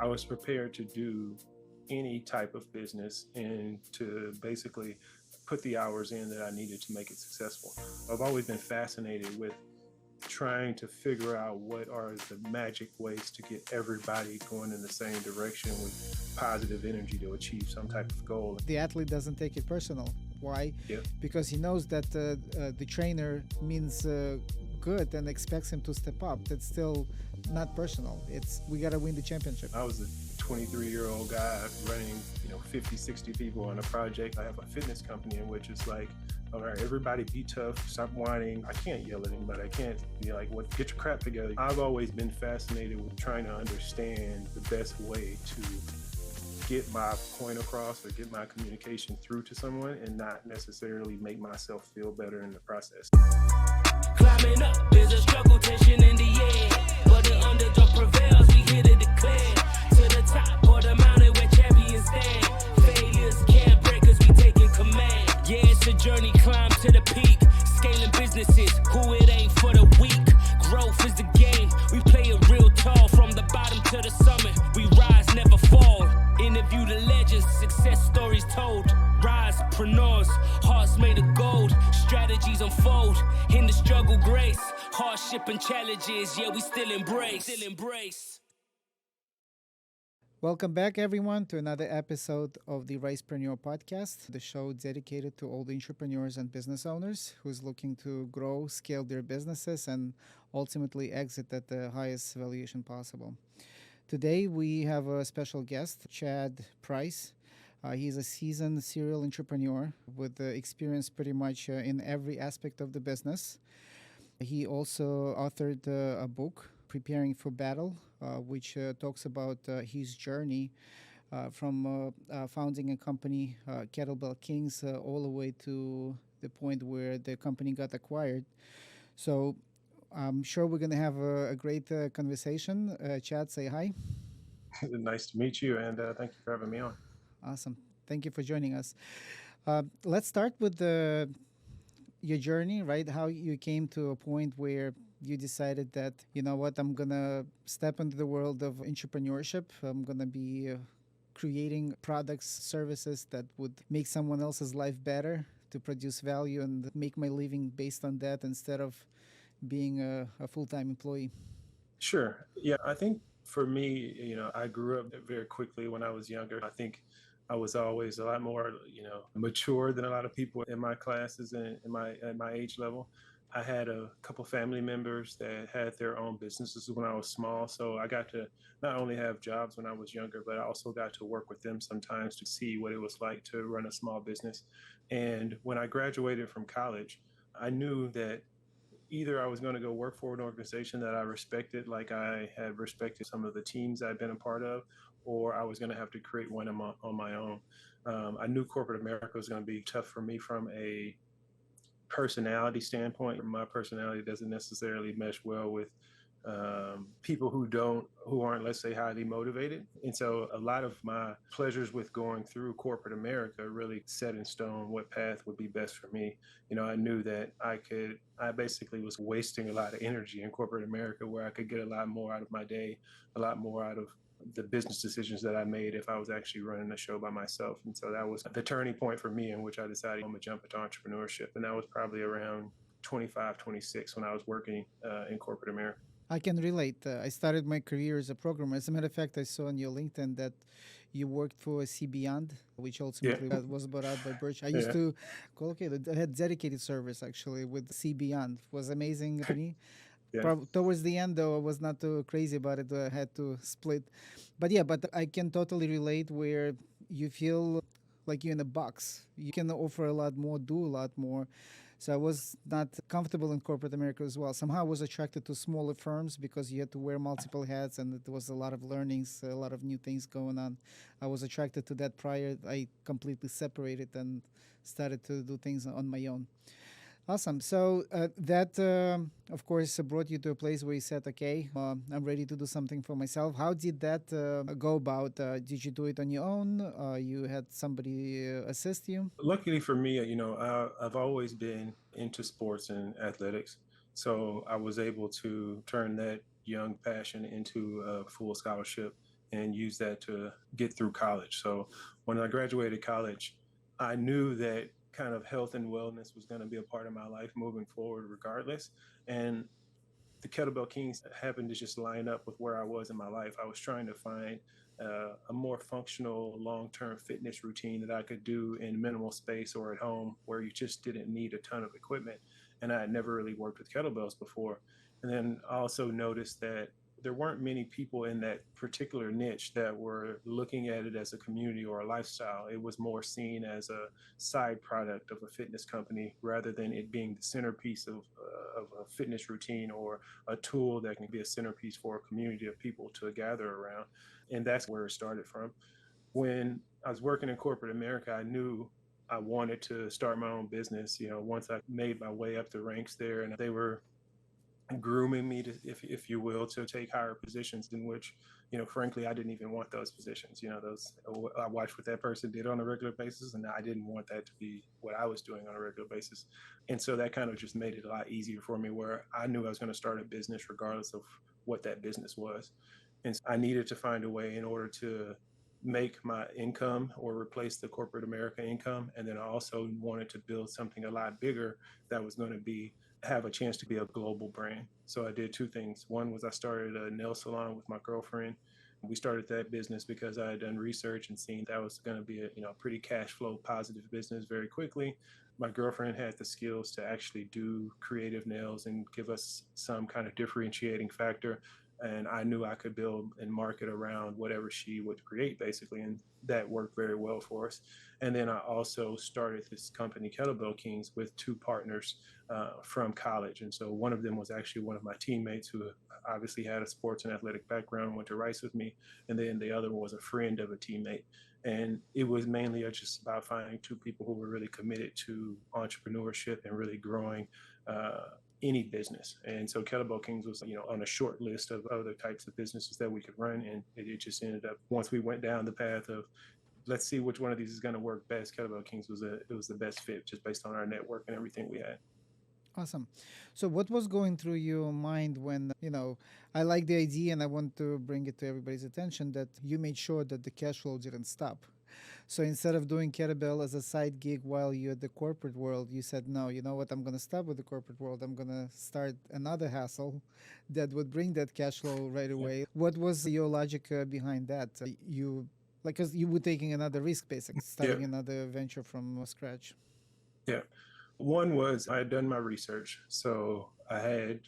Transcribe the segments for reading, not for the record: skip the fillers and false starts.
I was prepared to do any type of business and to basically put the hours in that I needed to make it successful. I've always been fascinated with trying to figure out what are the magic ways to get everybody going in the same direction with positive energy to achieve some type of goal. The athlete doesn't take it personal. Why? Yep. Because he knows that the trainer means good and expects him to step up. That's still not personal. It's we got to win the championship. I was a 23-year-old guy running, 50, 60 people on a project. I have a fitness company in which it's like, all right, everybody be tough, stop whining. I can't yell at anybody. I can't be like, what, get your crap together. I've always been fascinated with trying to understand the best way to get my point across or get my communication through to someone and not necessarily make myself feel better in the process. Climbing up, there's a struggle, tension in the air. But the underdog prevails, we here to declare. To the top or the mountain where champions stand. Failures can't break us, we taking command. Yeah, it's a journey, climb to the peak. Scaling businesses, who it ain't for the weak. Growth is the game, we play it real tall. From the bottom to the summit, we rise, never fall. Interview the legends, success stories told. Risepreneurs, hearts made of gold. Strategies unfold, in the struggle grace. Hardship and challenges, yeah, we still embrace. Welcome back, everyone, to another episode of the Risepreneur podcast, the show dedicated to all the entrepreneurs and business owners who's looking to grow, scale their businesses, and ultimately exit at the highest valuation possible. Today, we have a special guest, Chad Price. He's a seasoned serial entrepreneur with experience pretty much in every aspect of the business. He also authored a book, Preparing for Battle, which talks about his journey from founding a company, Kettlebell Kings, all the way to the point where the company got acquired. So I'm sure we're going to have a great conversation. Chad, say hi. Nice to meet you, and thank you for having me on. Awesome. Thank you for joining us. Let's start with your journey, right? How you came to a point where you decided that, you know what, I'm going to step into the world of entrepreneurship. I'm going to be creating products, services that would make someone else's life better, to produce value and make my living based on that instead of being a full-time employee. Sure. Yeah, I think for me, I grew up very quickly when I was younger. I think I was always a lot more, mature than a lot of people in my classes and at my age level. I had a couple family members that had their own businesses when I was small. So I got to not only have jobs when I was younger, but I also got to work with them sometimes to see what it was like to run a small business. And when I graduated from college, I knew that either I was going to go work for an organization that I respected, like I had respected some of the teams I'd been a part of, or I was going to have to create one on my own. I knew corporate America was going to be tough for me from a personality standpoint. My personality doesn't necessarily mesh well with people who aren't, let's say, highly motivated. And so a lot of my pleasures with going through corporate America really set in stone what path would be best for me. I knew that I basically was wasting a lot of energy in corporate America where I could get a lot more out of my day, a lot more out of the business decisions that I made if I was actually running the show by myself. And so that was the turning point for me in which I decided I'm going to jump into entrepreneurship. And that was probably around 25, 26 when I was working in corporate America. I can relate. I started my career as a programmer. As a matter of fact, I saw on your LinkedIn that you worked for C Beyond, which ultimately was bought out by Birch. I used to call, I had dedicated service actually with C Beyond. It was amazing company. Towards the end, though, I was not too crazy about it. I had to split. But I can totally relate where you feel like you're in a box. You can offer a lot more, do a lot more. So I was not comfortable in corporate America as well. Somehow I was attracted to smaller firms because you had to wear multiple hats and it was a lot of learnings, a lot of new things going on. I was attracted to that prior. I completely separated and started to do things on my own. Awesome. So that, of course, brought you to a place where you said, okay, I'm ready to do something for myself. How did that go about? Did you do it on your own? You had somebody assist you? Luckily for me, I've always been into sports and athletics. So I was able to turn that young passion into a full scholarship and use that to get through college. So when I graduated college, I knew that kind of health and wellness was going to be a part of my life moving forward regardless. And the Kettlebell Kings happened to just line up with where I was in my life. I was trying to find a more functional long-term fitness routine that I could do in minimal space or at home where you just didn't need a ton of equipment. And I had never really worked with kettlebells before. And then I also noticed that there weren't many people in that particular niche that were looking at it as a community or a lifestyle. It was more seen as a side product of a fitness company rather than it being the centerpiece of a fitness routine or a tool that can be a centerpiece for a community of people to gather around. And that's where it started from. When I was working in corporate America, I knew I wanted to start my own business. Once I made my way up the ranks there, and they were grooming me to, if you will, to take higher positions in which, frankly, I didn't even want those positions. Those I watched what that person did on a regular basis, and I didn't want that to be what I was doing on a regular basis. And so that kind of just made it a lot easier for me, where I knew I was going to start a business regardless of what that business was. And so I needed to find a way in order to make my income or replace the corporate America income. And then I also wanted to build something a lot bigger that was going to have a chance to be a global brand. So I did two things. One was I started a nail salon with my girlfriend. We started that business because I had done research and seen that was going to be a pretty cash flow positive business very quickly. My girlfriend had the skills to actually do creative nails and give us some kind of differentiating factor. And I knew I could build and market around whatever she would create, basically. And that worked very well for us. And then I also started this company, Kettlebell Kings, with two partners from college. And so one of them was actually one of my teammates who obviously had a sports and athletic background, went to Rice with me. And then the other was a friend of a teammate. And it was mainly just about finding two people who were really committed to entrepreneurship and really growing any business. And so Kettlebell Kings was, on a short list of other types of businesses that we could run. And it just ended up, once we went down the path of, let's see which one of these is going to work best, Kettlebell Kings was the best fit just based on our network and everything we had. Awesome. So what was going through your mind when, I like the idea and I want to bring it to everybody's attention that you made sure that the cash flow didn't stop. So instead of doing kettlebell as a side gig while you're at the corporate world, you said, no, you know what, I'm going to stop with the corporate world. I'm going to start another hustle that would bring that cash flow right away. What was your logic behind that? Because you were taking another risk, basically, starting Yeah. another venture from scratch. Yeah. One was I had done my research. So I had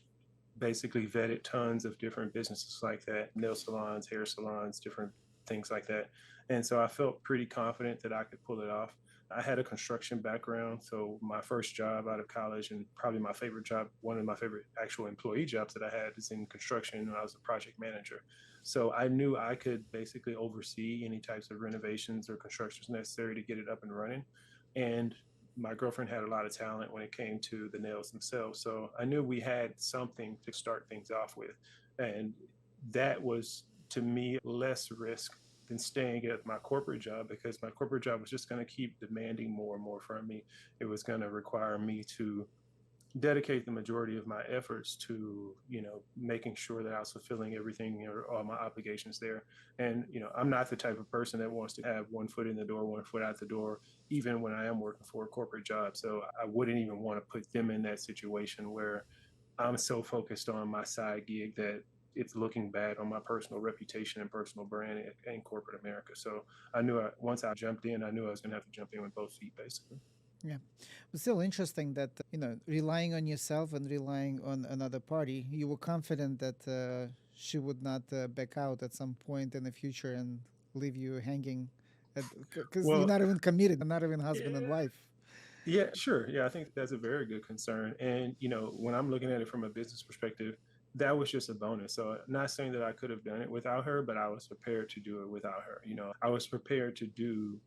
basically vetted tons of different businesses like that, nail salons, hair salons, different things like that. And so I felt pretty confident that I could pull it off. I had a construction background. So my first job out of college, and probably my favorite job, one of my favorite actual employee jobs that I had, is in construction, and I was a project manager. So I knew I could basically oversee any types of renovations or constructions necessary to get it up and running. And my girlfriend had a lot of talent when it came to the nails themselves. So I knew we had something to start things off with. And that was, to me, less risk than staying at my corporate job, because my corporate job was just going to keep demanding more and more from me. It was going to require me to dedicate the majority of my efforts to, making sure that I was fulfilling everything or all my obligations there. And, I'm not the type of person that wants to have one foot in the door, one foot out the door, even when I am working for a corporate job. So I wouldn't even want to put them in that situation where I'm so focused on my side gig that it's looking bad on my personal reputation and personal brand in corporate America. So I knew once I jumped in, I knew I was going to have to jump in with both feet, basically. Yeah. But still interesting that, relying on yourself and relying on another party, you were confident that she would not back out at some point in the future and leave you hanging. Because you're Well, not even committed, not even husband and wife. yeah, sure. Yeah, I think that's a very good concern. And, when I'm looking at it from a business perspective, that was just a bonus. So, not saying that I could have done it without her, but I was prepared to do it without her. I was prepared to do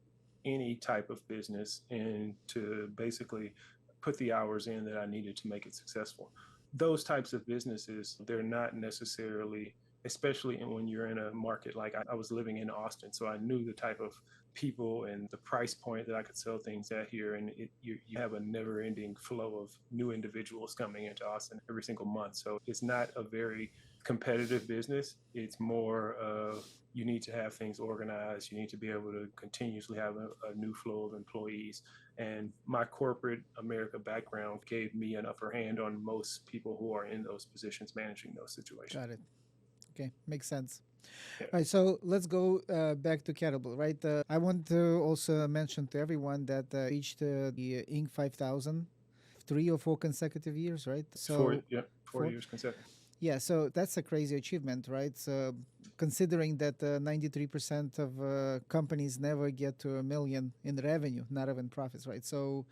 any type of business and to basically put the hours in that I needed to make it successful. Those types of businesses, they're not necessarily, especially when you're in a market like I was living in Austin. So I knew the type of people and the price point that I could sell things at here. And you have a never ending flow of new individuals coming into Austin every single month. So it's not a very competitive business. It's more of you need to have things organized. You need to be able to continuously have a new flow of employees. And my corporate America background gave me an upper hand on most people who are in those positions managing those situations. Got it. Okay, makes sense. Yeah. All right, so let's go back to Kettlebell, right? I want to also mention to everyone that reached the Inc. 5000 3 or 4 consecutive years, right? Four, So, yeah, four four. years consecutive. Yeah, so that's a crazy achievement, right? So, considering that 93% of companies never get to 1 million in revenue, not even profits, right? So,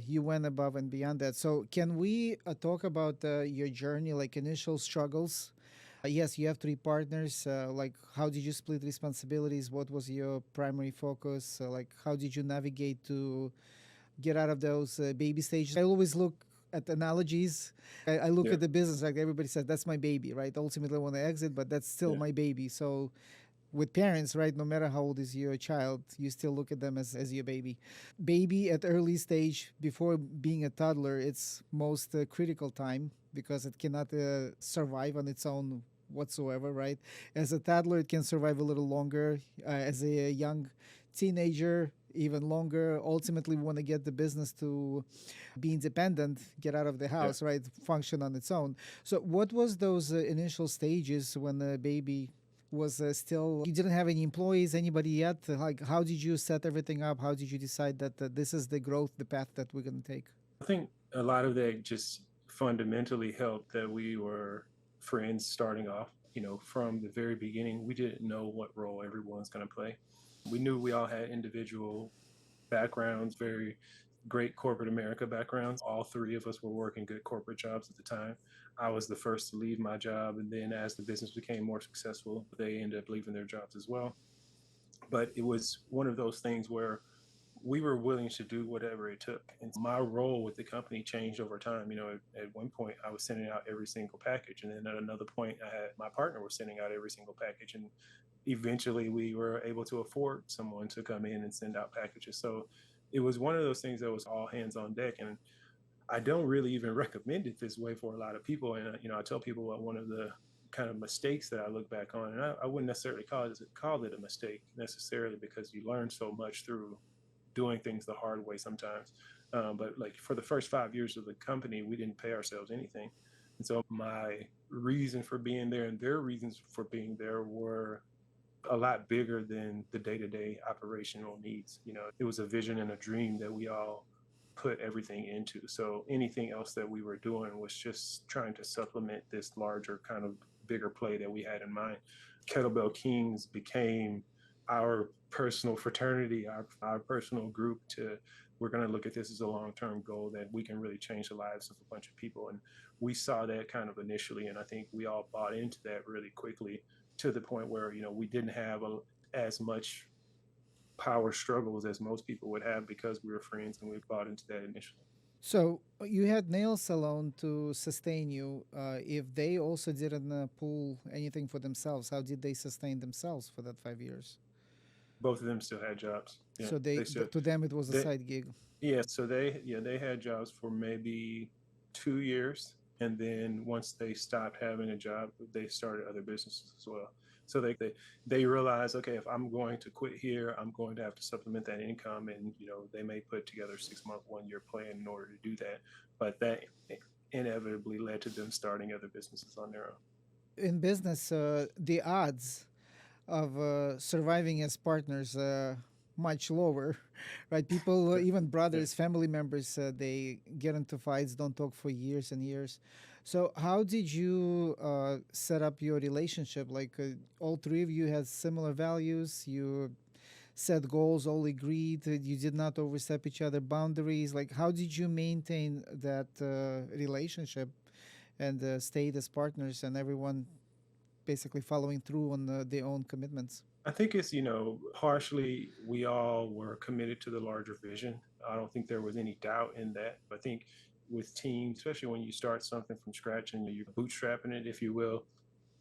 you went above and beyond that. So, can we talk about your journey, like initial struggles? Yes, you have 3 partners. Like, how did you split responsibilities? What was your primary focus? Like, how did you navigate to get out of those baby stages? I always look at analogies. I look Yeah, at the business like everybody says, that's my baby, right? Ultimately, I want to exit, but that's still yeah, my baby. So, with parents, right, no matter how old is your child, you still look at them as your baby. Baby at early stage, before being a toddler, it's most critical time because it cannot survive on its own whatsoever, right? As a toddler, it can survive a little longer. As a young teenager, even longer. Ultimately, we want to get the business to be independent, get out of the yeah. house, right? Function on its own. So, what was those initial stages when the baby was still, you didn't have any employees, anybody yet? Like, how did you set everything up? How did you decide that this is the growth, the path that we're going to take? I think a lot of that just fundamentally helped that we were friends starting off. From the very beginning, we didn't know what role everyone's going to play. We knew we all had individual backgrounds, very great corporate America backgrounds. All three of us were working good corporate jobs at the time. I was the first to leave my job, and then as the business became more successful, they ended up leaving their jobs as well. But it was one of those things where we were willing to do whatever it took. And my role with the company changed over time. At one point I was sending out every single package. And then at another point I had my partner was sending out every single package. And eventually we were able to afford someone to come in and send out packages. So it was one of those things that was all hands on deck. And I don't really even recommend it this way for a lot of people. And, I tell people what one of the kind of mistakes that I look back on, and I wouldn't necessarily call it a mistake necessarily, because you learn so much through doing things the hard way sometimes. But like for the first 5 years of the company, we didn't pay ourselves anything. And so my reason for being there and their reasons for being there were a lot bigger than the day-to-day operational needs. It was a vision and a dream that we all put everything into. So anything else that we were doing was just trying to supplement this larger kind of bigger play that we had in mind. Kettlebell Kings became our personal fraternity, our personal group to, we're going to look at this as a long-term goal that we can really change the lives of a bunch of people. And we saw that kind of initially, and I think we all bought into that really quickly, to the point where we didn't have as much power struggles as most people would have, because we were friends and we bought into that initially. So you had nail salon to sustain you. If they also didn't pull anything for themselves, how did they sustain themselves for that 5 years? Both of them still had jobs. Yeah, So they still to them it was a they side gig. yeah. So they had jobs for maybe 2 years, and then once they stopped having a job, they started other businesses as well. So they realized, okay, if I'm going to quit here, I'm going to have to supplement that income, and they may put together 6 month, 1 year plan in order to do that. But that inevitably led to them starting other businesses on their own. In business, the odds of surviving as partners much lower, right? People, even Yeah. brothers, family members, they get into fights, don't talk for years and years. So how did you set up your relationship? Like all three of you had similar values. You set goals, all agreed. You did not overstep each other boundaries. Like how did you maintain that relationship and stayed as partners and everyone basically following through on their own commitments? I think it's, partially we all were committed to the larger vision. I don't think there was any doubt in that. I think with teams, especially when you start something from scratch and you're bootstrapping it, if you will,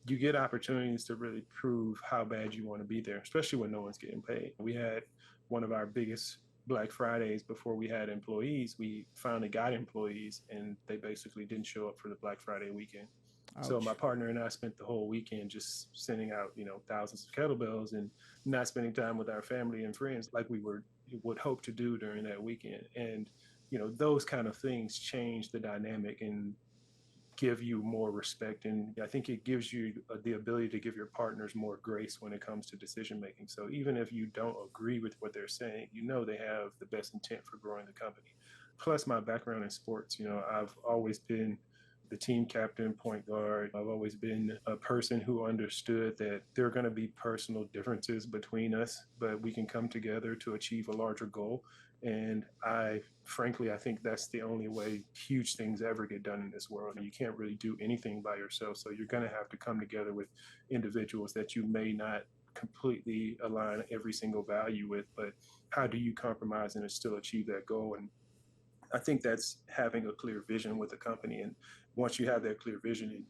you get opportunities to really prove how bad you want to be there, especially when no one's getting paid. We had one of our biggest Black Fridays before we had employees. We finally got employees, and they basically didn't show up for the Black Friday weekend. So my Ouch. partner and I spent the whole weekend just sending out, thousands of kettlebells and not spending time with our family and friends like we would hope to do during that weekend. And, those kind of things change the dynamic and give you more respect. And I think it gives you the ability to give your partners more grace when it comes to decision making. So even if you don't agree with what they're saying, they have the best intent for growing the company. Plus my background in sports, I've always been the team captain, point guard. I've always been a person who understood that there are going to be personal differences between us, but we can come together to achieve a larger goal. And frankly, I think that's the only way huge things ever get done in this world. And you can't really do anything by yourself. So you're going to have to come together with individuals that you may not completely align every single value with, but how do you compromise and still achieve that goal? And I think that's having a clear vision with the company. And once you have that clear vision,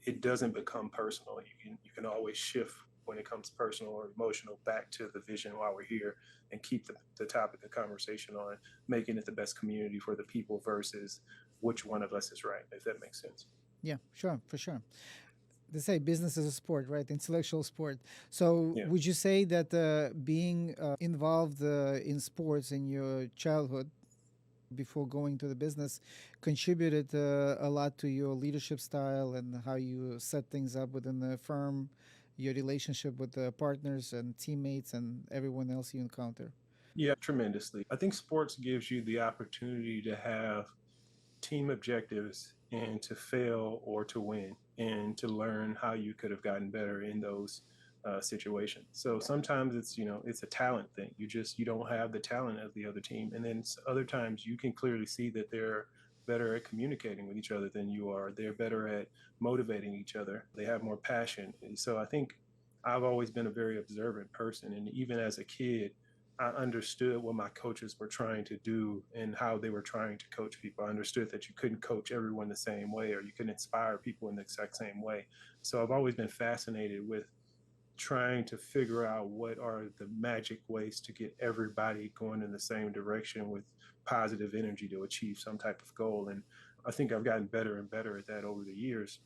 it doesn't become personal. You can always shift when it comes personal or emotional back to the vision while we're here and keep the topic of conversation on making it the best community for the people versus which one of us is right, if that makes sense. Yeah, sure, for sure. They say business is a sport, right? Intellectual sport. So, Yeah. would you say that being involved in sports in your childhood before going to the business contributed a lot to your leadership style and how you set things up within the firm, your relationship with the partners and teammates and everyone else you encounter? Yeah, tremendously. I think sports gives you the opportunity to have team objectives and to fail or to win and to learn how you could have gotten better in those situations. So sometimes it's a talent thing. You don't have the talent of the other team, and then other times you can clearly see that they're better at communicating with each other than you are. They're better at motivating each other. They have more passion. And so I think I've always been a very observant person, and even as a kid, I understood what my coaches were trying to do and how they were trying to coach people. I understood that you couldn't coach everyone the same way or you couldn't inspire people in the exact same way. So I've always been fascinated with trying to figure out what are the magic ways to get everybody going in the same direction with positive energy to achieve some type of goal. And I think I've gotten better and better at that over the years.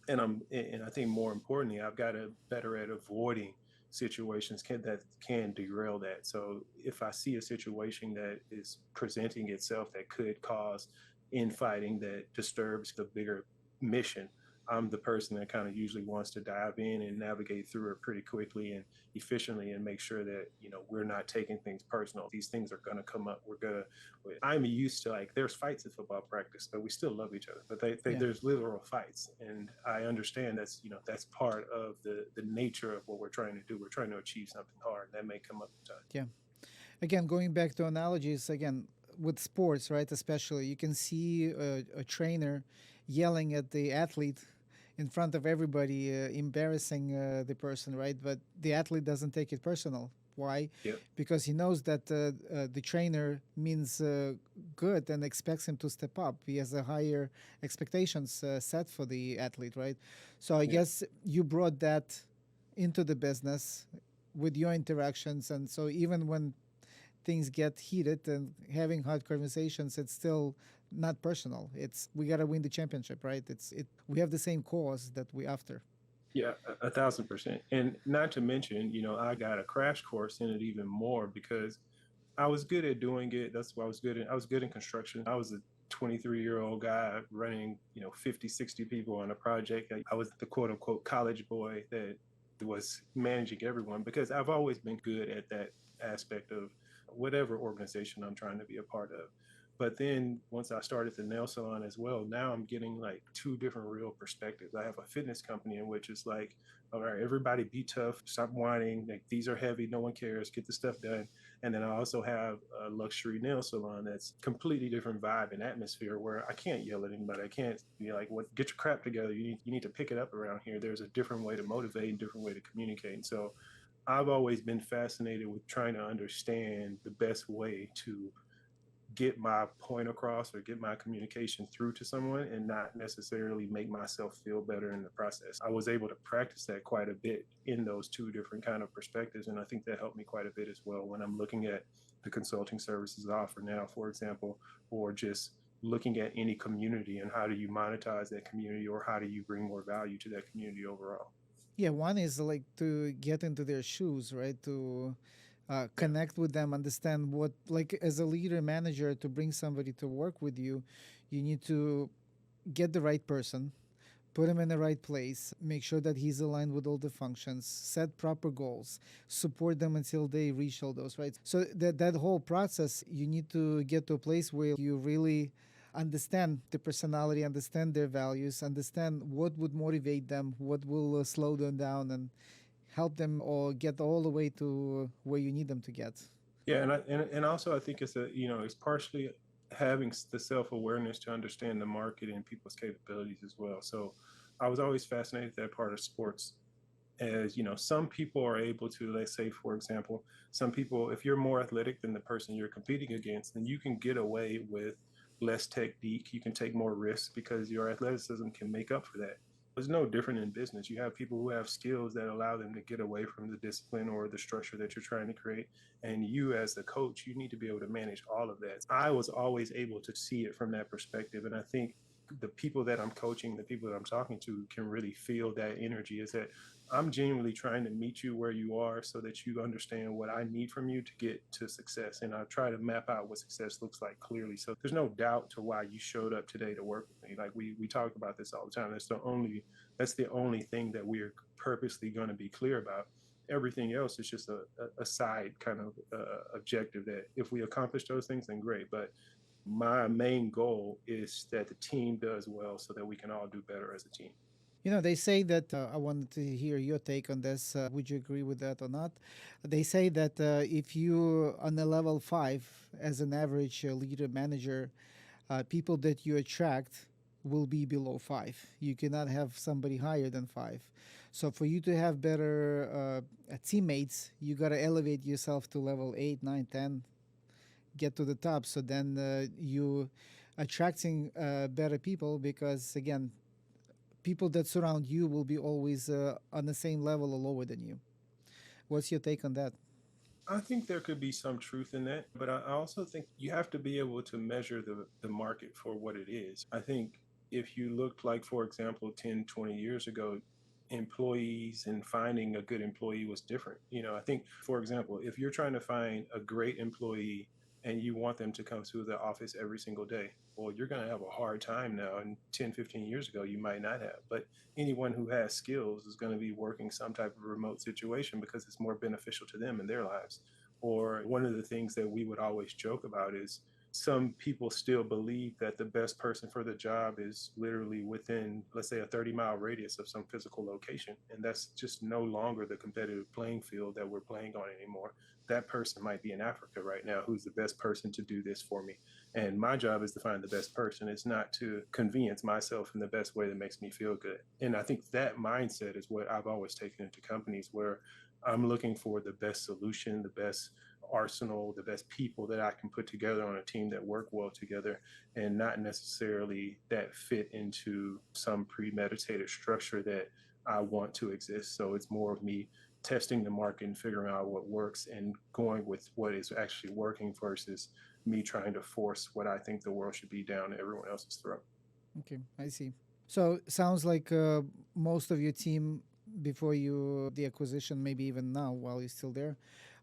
And I think more importantly, I've gotten better at avoiding situations that can derail that. So if I see a situation that is presenting itself that could cause infighting that disturbs the bigger mission, I'm the person that kind of usually wants to dive in and navigate through it pretty quickly and efficiently and make sure that we're not taking things personal. These things are going to come up. I'm used to, like, there's fights at football practice, but we still love each other. But Yeah. there's literal fights, and I understand that's part of the nature of what we're trying to do. We're trying to achieve something hard that may come up in time. Yeah. Again, going back to analogies, again, with sports, right? Especially, you can see a trainer yelling at the athlete in front of everybody, embarrassing the person, right? But the athlete doesn't take it personal. Why? Yep. Because he knows that the trainer means good and expects him to step up. He has a higher expectations set for the athlete, right? So I Yep. guess you brought that into the business with your interactions, and so even when things get heated and having hard conversations, it's still not personal. It's we gotta win the championship, right? We have the same cause that we after. Yeah, 1,000%. And not to mention, I got a crash course in it even more because I was good at doing it. That's why I was good in construction. I was a 23-year-old guy running, 50, 60 people on a project. I was the quote unquote college boy that was managing everyone because I've always been good at that aspect of whatever organization I'm trying to be a part of. But then once I started the nail salon as well, now I'm getting like two different real perspectives. I have a fitness company in which it's like, all right, everybody be tough, stop whining. Like, these are heavy, no one cares, get the stuff done. And then I also have a luxury nail salon that's completely different vibe and atmosphere where I can't yell at anybody. I can't be like, "What? Get your crap together. You need to pick it up around here." There's a different way to motivate and different way to communicate. And so I've always been fascinated with trying to understand the best way to get my point across or get my communication through to someone and not necessarily make myself feel better in the process. I was able to practice that quite a bit in those two different kind of perspectives. And I think that helped me quite a bit as well when I'm looking at the consulting services I offer now, for example, or just looking at any community and how do you monetize that community, or how do you bring more value to that community overall. Yeah, one is like to get into their shoes, right? To Yeah. connect with them, understand what, like as a leader manager, to bring somebody to work with you, you need to get the right person, put him in the right place, make sure that he's aligned with all the functions, set proper goals, support them until they reach all those, right? So that whole process, you need to get to a place where you really understand the personality, understand their values, understand what would motivate them, what will slow them down, and help them or get all the way to where you need them to get. Yeah, and also I think it's it's partially having the self-awareness to understand the market and people's capabilities as well. So I was always fascinated with that part of sports. As some people are able to, let's say, for example, some people, if you're more athletic than the person you're competing against, then you can get away with less technique. You can take more risks because your athleticism can make up for that. It's no different in business. You have people who have skills that allow them to get away from the discipline or the structure that you're trying to create. And you, as the coach, you need to be able to manage all of that. I was always able to see it from that perspective. And I think the people that I'm coaching, the people that I'm talking to, can really feel that energy. Is that I'm genuinely trying to meet you where you are so that you understand what I need from you to get to success. And I try to map out what success looks like clearly. So there's no doubt to why you showed up today to work with me. Like we talk about this all the time. That's the only thing that we're purposely going to be clear about. Everything else is just a side kind of objective that if we accomplish those things, then great. But my main goal is that the team does well so that we can all do better as a team. You know, they say that I wanted to hear your take on this. Would you agree with that or not? They say that if you on a level 5 as an average leader manager, people that you attract will be below 5. You cannot have somebody higher than 5. So for you to have better teammates, you got to elevate yourself to level 8, 9, 10, get to the top. So then you attracting better people, because again, people that surround you will be always on the same level or lower than you. What's your take on that? I think there could be some truth in that, but I also think you have to be able to measure the market for what it is. I think if you looked like, for example, 10, 20 years ago, employees and finding a good employee was different. I think, for example, if you're trying to find a great employee and you want them to come to the office every single day, well, you're going to have a hard time now. And 10, 15 years ago, you might not have. But anyone who has skills is going to be working some type of remote situation because it's more beneficial to them in their lives. Or one of the things that we would always joke about is some people still believe that the best person for the job is literally within, let's say, a 30-mile radius of some physical location. And that's just no longer the competitive playing field that we're playing on anymore. That person might be in Africa right now who's the best person to do this for me. And my job is to find the best person. It's not to convenience myself in the best way that makes me feel good. And I think that mindset is what I've always taken into companies, where I'm looking for the best solution, the best arsenal, the best people that I can put together on a team that work well together, and not necessarily that fit into some premeditated structure that I want to exist. So it's more of me testing the market and figuring out what works and going with what is actually working versus me trying to force what I think the world should be down everyone else's throat. Okay, I see. So sounds like most of your team before you the acquisition, maybe even now while you're still there,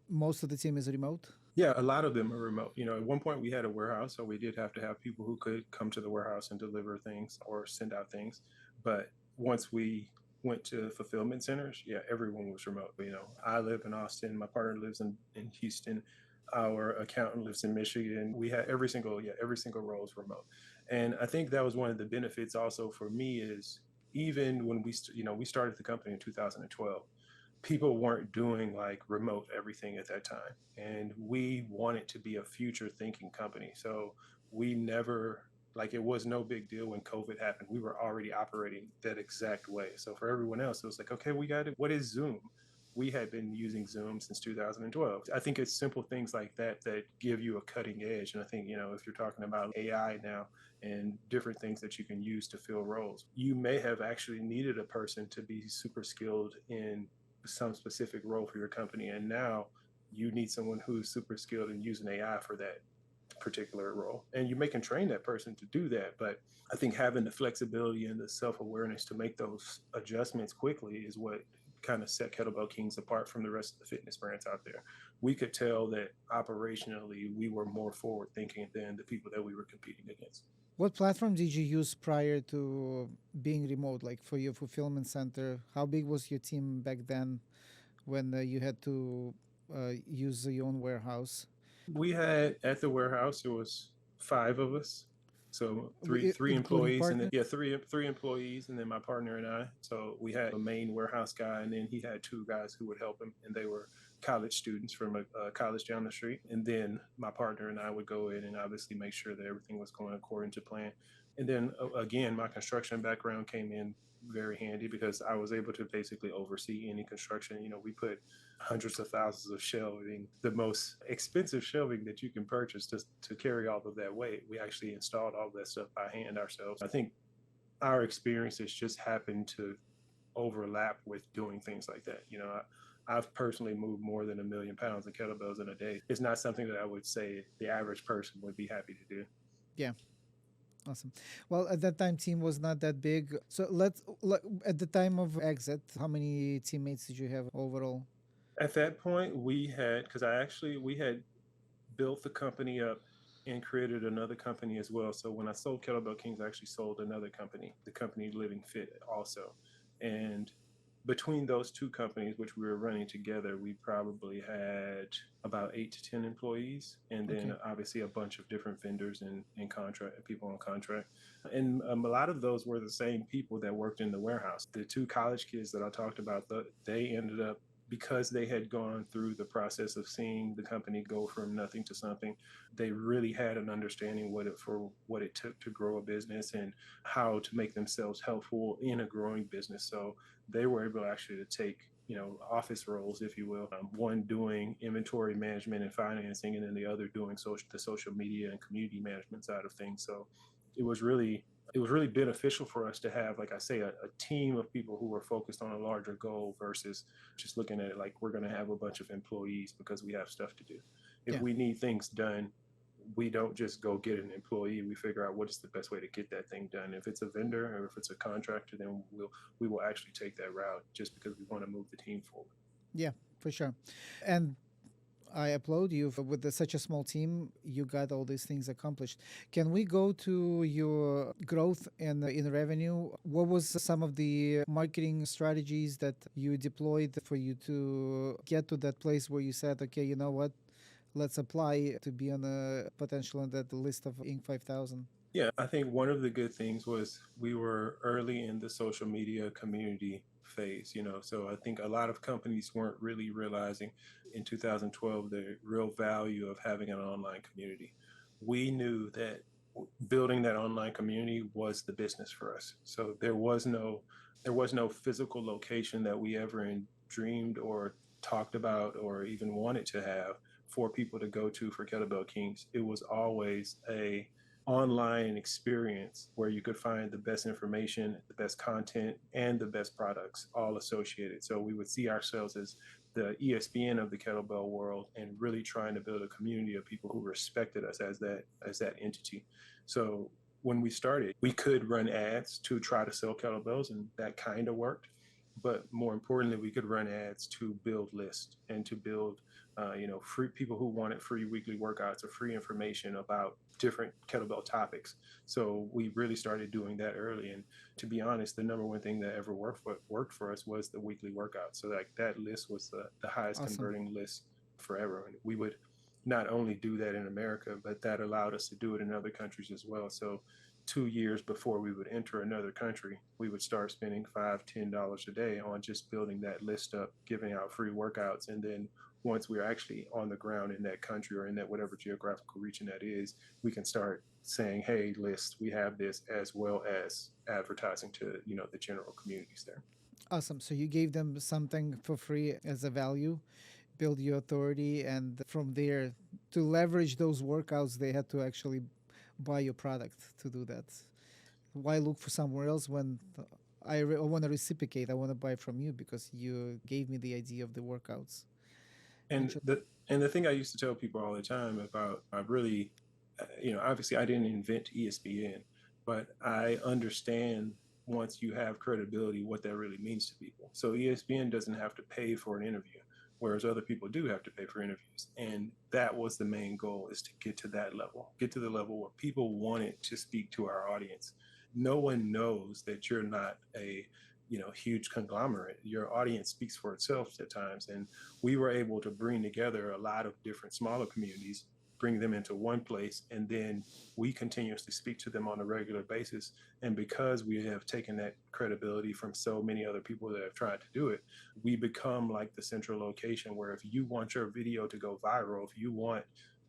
most of the team is remote. Yeah, a lot of them are remote. At one point we had a warehouse, so we did have to have people who could come to the warehouse and deliver things or send out things. But once we went to fulfillment centers, yeah, everyone was remote. I live in Austin, my partner lives in Houston, our accountant lives in Michigan. We had every single role is remote. And I think that was one of the benefits also for me is even when we started the company in 2012, people weren't doing like remote everything at that time. And we wanted to be a future thinking company. So we never, like, it was no big deal when COVID happened. We were already operating that exact way. So for everyone else, it was like, okay, we got it. What is Zoom? We had been using Zoom since 2012. I think it's simple things like that that give you a cutting edge. And I think, if you're talking about AI now and different things that you can use to fill roles, you may have actually needed a person to be super skilled in some specific role for your company. And now you need someone who's super skilled in using AI for that particular role. And you may can train that person to do that, but I think having the flexibility and the self-awareness to make those adjustments quickly is what kind of set Kettlebell Kings apart from the rest of the fitness brands out there. We could tell that operationally we were more forward thinking than the people that we were competing against. What platform did you use prior to being remote, like for your fulfillment center? How big was your team back then when you had to use your own warehouse? We had at the warehouse, it was 5 of us. So three Including employees, and then partner? three employees, and then my partner and I. So we had a main warehouse guy, and then he had 2 guys who would help him, and they were college students from a college down the street. And then my partner and I would go in and obviously make sure that everything was going according to plan. And then again, my construction background came in very handy because I was able to basically oversee any construction. We put hundreds of thousands of shelving, the most expensive shelving that you can purchase to carry all of that weight. We actually installed all that stuff by hand ourselves. I think our experiences just happened to overlap with doing things like that. I've personally moved more than 1,000,000 pounds of kettlebells in a day. It's not something that I would say the average person would be happy to do. Yeah. Awesome. Well, at that time, team was not that big. So at the time of exit, how many teammates did you have overall? At that point, we had built the company up and created another company as well. So when I sold Kettlebell Kings, I actually sold another company, the company Living Fit also. And between those 2 companies, which we were running together, we probably had about 8 to 10 employees, and then obviously a bunch of different vendors and contract people on contract. And a lot of those were the same people that worked in the warehouse. The 2 college kids that I talked about, they ended up, because they had gone through the process of seeing the company go from nothing to something, they really had an understanding what it took to grow a business and how to make themselves helpful in a growing business. So they were able actually to take office roles, if you will, one doing inventory management and financing, and then the other doing the social media and community management side of things. So it was really beneficial for us to have, like I say, a team of people who were focused on a larger goal versus just looking at it like we're going to have a bunch of employees because we have stuff to do. If we need things done, we don't just go get an employee. We figure out what is the best way to get that thing done. If it's a vendor or if it's a contractor, then we will actually take that route just because we want to move the team forward. Yeah, for sure. And I applaud you with such a small team. You got all these things accomplished. Can we go to your growth in revenue? What was some of the marketing strategies that you deployed for you to get to that place where you said, okay, you know what? Let's apply to be on a potential on that list of Inc. 5000. Yeah, I think one of the good things was we were early in the social media community phase, so I think a lot of companies weren't really realizing in 2012 the real value of having an online community. We knew that building that online community was the business for us. So there was no physical location that we ever dreamed or talked about or even wanted to have for people to go to for Kettlebell Kings. It was always a online experience where you could find the best information, the best content, and the best products all associated. So we would see ourselves as the ESPN of the kettlebell world and really trying to build a community of people who respected us as that entity. So when we started, we could run ads to try to sell kettlebells, and that kind of worked. But more importantly, we could run ads to build lists and to build free people who wanted free weekly workouts or free information about different kettlebell topics. So we really started doing that early. And to be honest, the number one thing that ever worked for us was the weekly workout. So that list was the highest converting list forever. And we would not only do that in America, but that allowed us to do it in other countries as well. So 2 years before we would enter another country, we would start spending $5-10 a day on just building that list up, giving out free workouts. And then once we're actually on the ground in that country or in that whatever geographical region that is, we can start saying, hey, list, we have this, as well as advertising to, the general communities there. Awesome. So you gave them something for free as a value, build your authority, and from there, to leverage those workouts, they had to actually buy your product to do that. Why look for somewhere else when I want to reciprocate? I want to buy from you because you gave me the idea of the workouts. And the thing I used to tell people all the time about, I really obviously I didn't invent ESPN, but I understand once you have credibility what that really means to people. So ESPN doesn't have to pay for an interview, whereas other people do have to pay for interviews. And that was the main goal, is to get to that level, get to the level where people wanted to speak to our audience. No one knows that you're not a huge conglomerate. Your audience speaks for itself at times. And we were able to bring together a lot of different smaller communities, bring them into one place, and then we continuously speak to them on a regular basis. And because we have taken that credibility from so many other people that have tried to do it, we become like the central location where if you want your video to go viral, if you want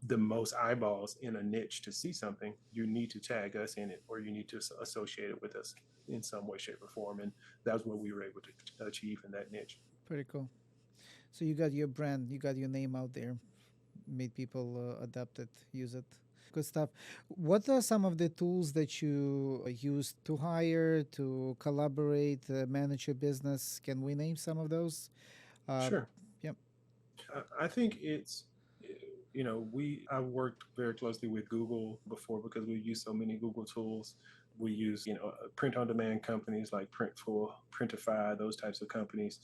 the most eyeballs in a niche to see something, you need to tag us in it, or you need to associate it with us in some way, shape, or form. And that's what we were able to achieve in that niche. Pretty cool. So you got your brand, you got your name out there, made people adapt it, use it. Good stuff. What are some of the tools that you use to hire, to collaborate, manage your business? Can we name some of those? Uh, Sure. yep. I think it's, I've worked very closely with Google before because we use so many Google tools. We use, print on demand companies like Printful, Printify, those types of companies.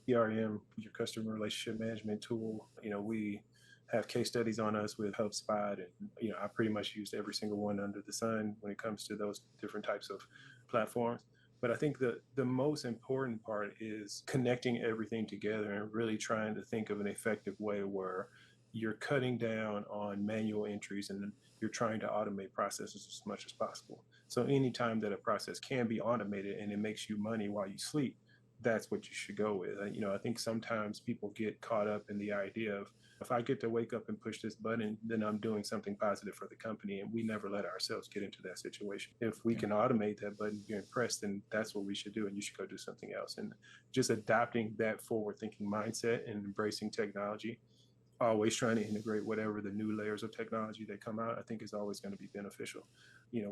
CRM, your customer relationship management tool. We have case studies on us with HubSpot, and I pretty much used every single one under the sun when it comes to those different types of platforms. But I think the most important part is connecting everything together and really trying to think of an effective way where you're cutting down on manual entries and you're trying to automate processes as much as possible. So anytime that a process can be automated and it makes you money while you sleep, that's what you should go with. I think sometimes people get caught up in the idea of, if I get to wake up and push this button, then I'm doing something positive for the company. And we never let ourselves get into that situation. If we Yeah. can automate that button, you're impressed, then that's what we should do. And you should go do something else. And just adopting that forward thinking mindset and embracing technology, always trying to integrate whatever the new layers of technology that come out, I think is always going to be beneficial.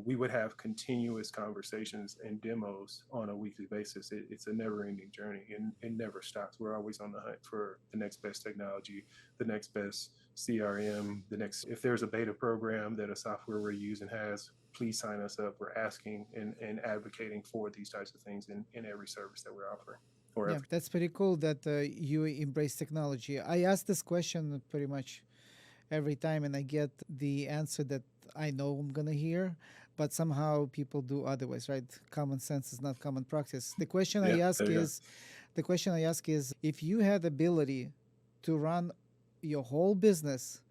We would have continuous conversations and demos on a weekly basis. It's a never ending journey, and it never stops. We're always on the hunt for the next best technology, the next best CRM, if there's a beta program that a software we're using has, please sign us up. We're asking and advocating for these types of things in every service that we're offering. Yeah, that's pretty cool that you embrace technology. I ask this question pretty much every time, and I get the answer that I know I'm gonna hear, but somehow people do otherwise, right? Common sense is not common practice. Yeah, there you go. The question I ask is, if you had ability to run your whole business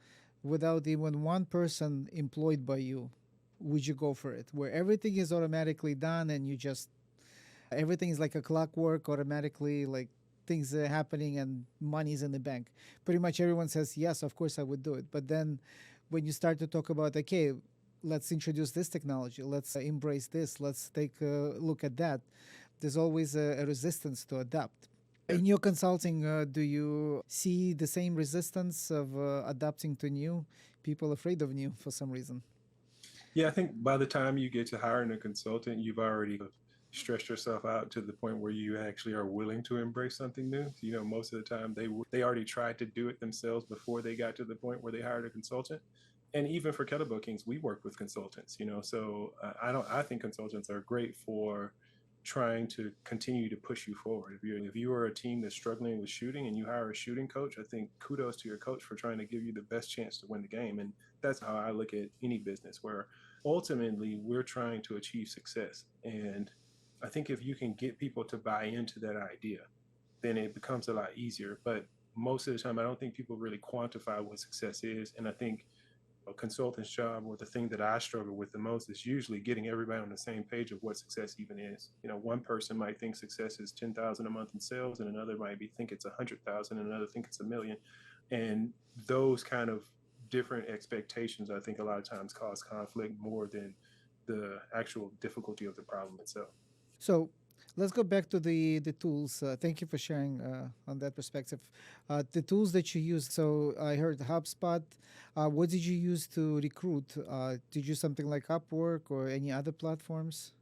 without even one person employed by you, would you go for it? Where everything is automatically done and you just everything is like a clockwork, automatically, like things are happening and money's in the bank. Pretty much everyone says, yes, of course I would do it. But then when you start to talk about, okay, let's introduce this technology, let's embrace this, let's take a look at that, there's always a resistance to adapt. In your consulting, do you see the same resistance of adapting to new? People afraid of new for some reason. Yeah, I think by the time you get to hiring a consultant, you've already stretched yourself out to the point where you actually are willing to embrace something new. Most of the time they already tried to do it themselves before they got to the point where they hired a consultant. And even for Kettlebell Kings, we work with consultants. So I think consultants are great for trying to continue to push you forward. If you are a team that's struggling with shooting and you hire a shooting coach, I think kudos to your coach for trying to give you the best chance to win the game. And that's how I look at any business, where ultimately we're trying to achieve success. And I think if you can get people to buy into that idea, then it becomes a lot easier. But most of the time, I don't think people really quantify what success is. And I think a consultant's job, or the thing that I struggle with the most, is usually getting everybody on the same page of what success even is. One person might think success is 10,000 a month in sales, and another might think it's 100,000, and another think it's 1,000,000. And those kind of different expectations, I think a lot of times cause conflict more than the actual difficulty of the problem itself. So let's go back to the tools. Thank you for sharing on that perspective. The tools that you use. So I heard HubSpot. What did you use to recruit? Did you use something like Upwork or any other platforms?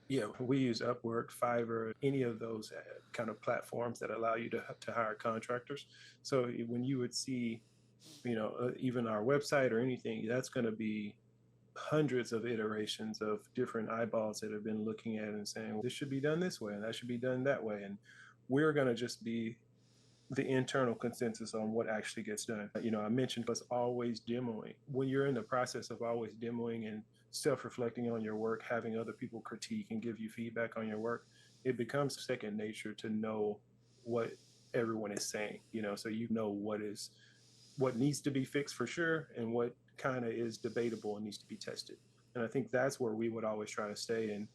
Yeah, we use Upwork, Fiverr, any of those kind of platforms that allow you to hire contractors. So when you would see, even our website or anything, that's going to be hundreds of iterations of different eyeballs that have been looking at it and saying, well, this should be done this way and that should be done that way. And we're going to just be the internal consensus on what actually gets done. I mentioned us always demoing. When you're in the process of always demoing and self-reflecting on your work, having other people critique and give you feedback on your work, it becomes second nature to know what everyone is saying, so what needs to be fixed for sure and what kind of is debatable and needs to be tested. And I think that's where we would always try to stay and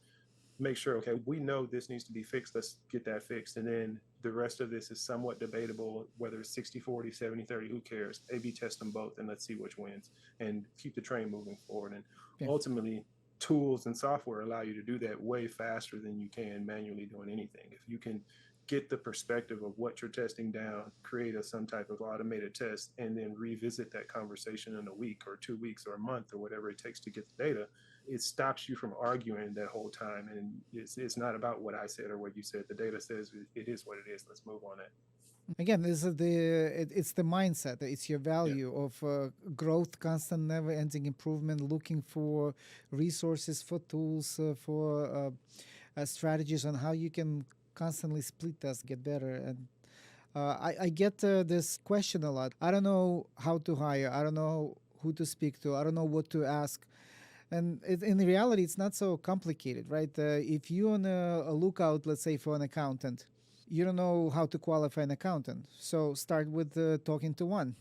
make sure, okay, we know this needs to be fixed, let's get that fixed. And then the rest of this is somewhat debatable, whether it's 60-40, 70-30, who cares? A/B test them both and let's see which wins and keep the train moving forward. And ultimately, tools and software allow you to do that way faster than you can manually doing anything. If you can get the perspective of what you're testing down, create some type of automated test, and then revisit that conversation in a week or 2 weeks or a month or whatever it takes to get the data, it stops you from arguing that whole time. And it's not about what I said or what you said. The data says it is what it is. Let's move on it. Again, this is it's the mindset. It's your value of growth, constant, never-ending improvement, looking for resources, for tools, for strategies on how you can constantly split test, get better. And I get this question a lot. I don't know how to hire. I don't know who to speak to. I don't know what to ask. And in reality, it's not so complicated, right? If you're on a lookout, let's say, for an accountant, you don't know how to qualify an accountant. So start with talking to one.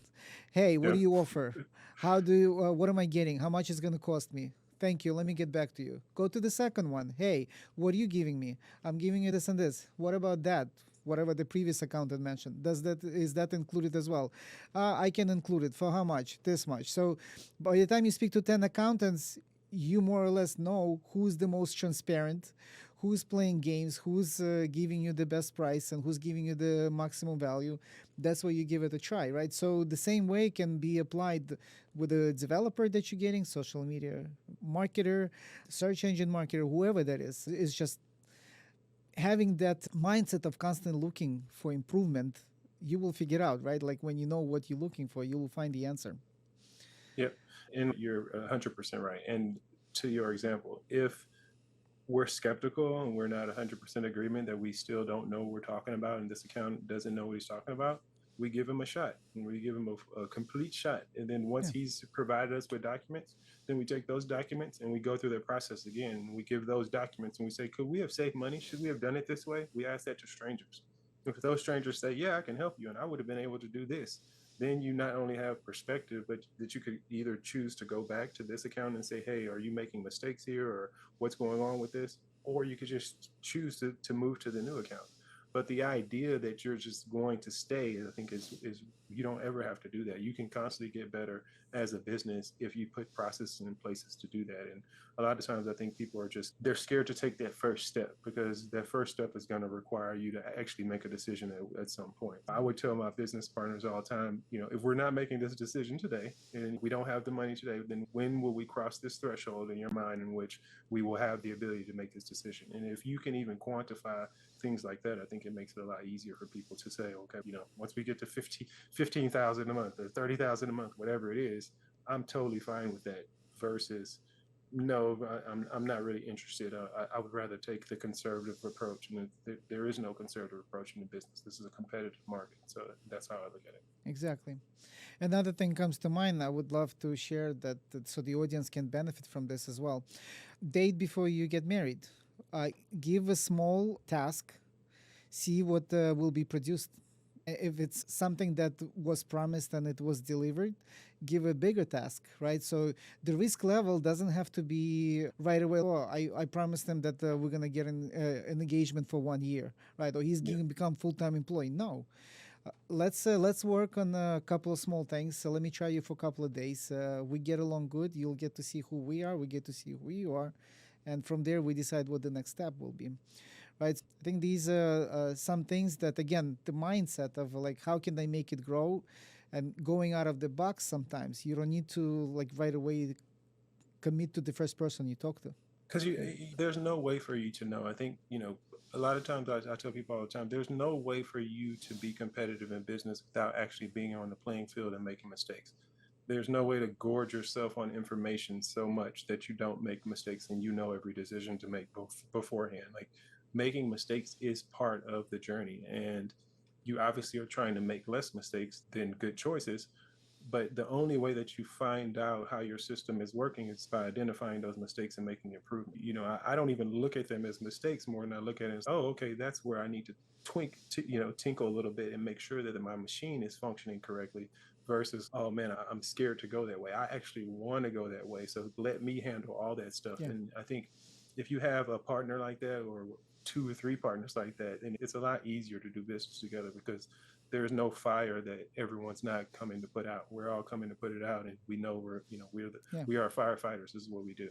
Hey, what do you offer? What am I getting? How much is going to cost me? Thank you. Let me get back to you. Go to the second one. Hey, what are you giving me? I'm giving you this and this. What about that? Whatever the previous accountant mentioned. Is that included as well? I can include it. For how much? This much. So by the time you speak to 10 accountants, you more or less know who's the most transparent, who's playing games, who's giving you the best price, and who's giving you the maximum value. That's why you give it a try, right? So the same way can be applied with a developer that you're getting, social media marketer, search engine marketer, whoever that is. It's just having that mindset of constant looking for improvement. You will figure out, right? Like when you know what you're looking for, you will find the answer. Yep. And you're 100% right. And to your example, if we're skeptical and we're not 100% agreement that we still don't know what we're talking about and this account doesn't know what he's talking about, we give him a shot and we give him a complete shot. And then once he's provided us with documents, then we take those documents and we go through the process again. We give those documents and we say, could we have saved money? Should we have done it this way? We ask that to strangers. If those strangers say, yeah, I can help you and I would have been able to do this, then you not only have perspective, but that you could either choose to go back to this account and say, hey, are you making mistakes here or what's going on with this? Or you could just choose to move to the new account. But the idea that you're just going to stay, I think is you don't ever have to do that. You can constantly get better as a business if you put processes in places to do that. And a lot of times I think people are they're scared to take that first step because that first step is going to require you to actually make a decision at some point. I would tell my business partners all the time, if we're not making this decision today and we don't have the money today, then when will we cross this threshold in your mind in which we will have the ability to make this decision? And if you can even quantify things like that, I think it makes it a lot easier for people to say, okay, once we get to 15,000 a month or 30,000 a month, whatever it is, I'm totally fine with that versus no, I'm not really interested. I would rather take the conservative approach, and there is no conservative approach in the business. This is a competitive market, so that's how I look at it. Exactly. Another thing comes to mind. I would love to share that so the audience can benefit from this as well. Date before you get married. Give a small task. See what will be produced. If it's something that was promised and it was delivered, give a bigger task, right? So the risk level doesn't have to be right away. Oh, I promised them that we're going to get an engagement for 1 year, right? Or he's going to become full-time employee. No. Let's work on a couple of small things. So let me try you for a couple of days. We get along good. You'll get to see who we are. We get to see who you are. And from there, we decide what the next step will be. Right. I think these are some things that, again, the mindset of like, how can I make it grow and going out of the box sometimes. You don't need to like right away commit to the first person you talk to. Because there's no way for you to know. I think, a lot of times I tell people all the time, there's no way for you to be competitive in business without actually being on the playing field and making mistakes. there's no way to gorge yourself on information so much that you don't make mistakes and you know every decision to make beforehand. Like making mistakes is part of the journey, and you obviously are trying to make less mistakes than good choices. But the only way that you find out how your system is working is by identifying those mistakes and making improvement. I don't even look at them as mistakes more than I look at it as, oh, okay, that's where I need to tinkle a little bit and make sure that my machine is functioning correctly versus, oh man, I'm scared to go that way. I actually want to go that way. So let me handle all that stuff. Yeah. And I think if you have a partner like that, or two or three partners like that, then it's a lot easier to do business together because there's no fire that everyone's not coming to put out. We're all coming to put it out, and we know we are firefighters. This is what we do.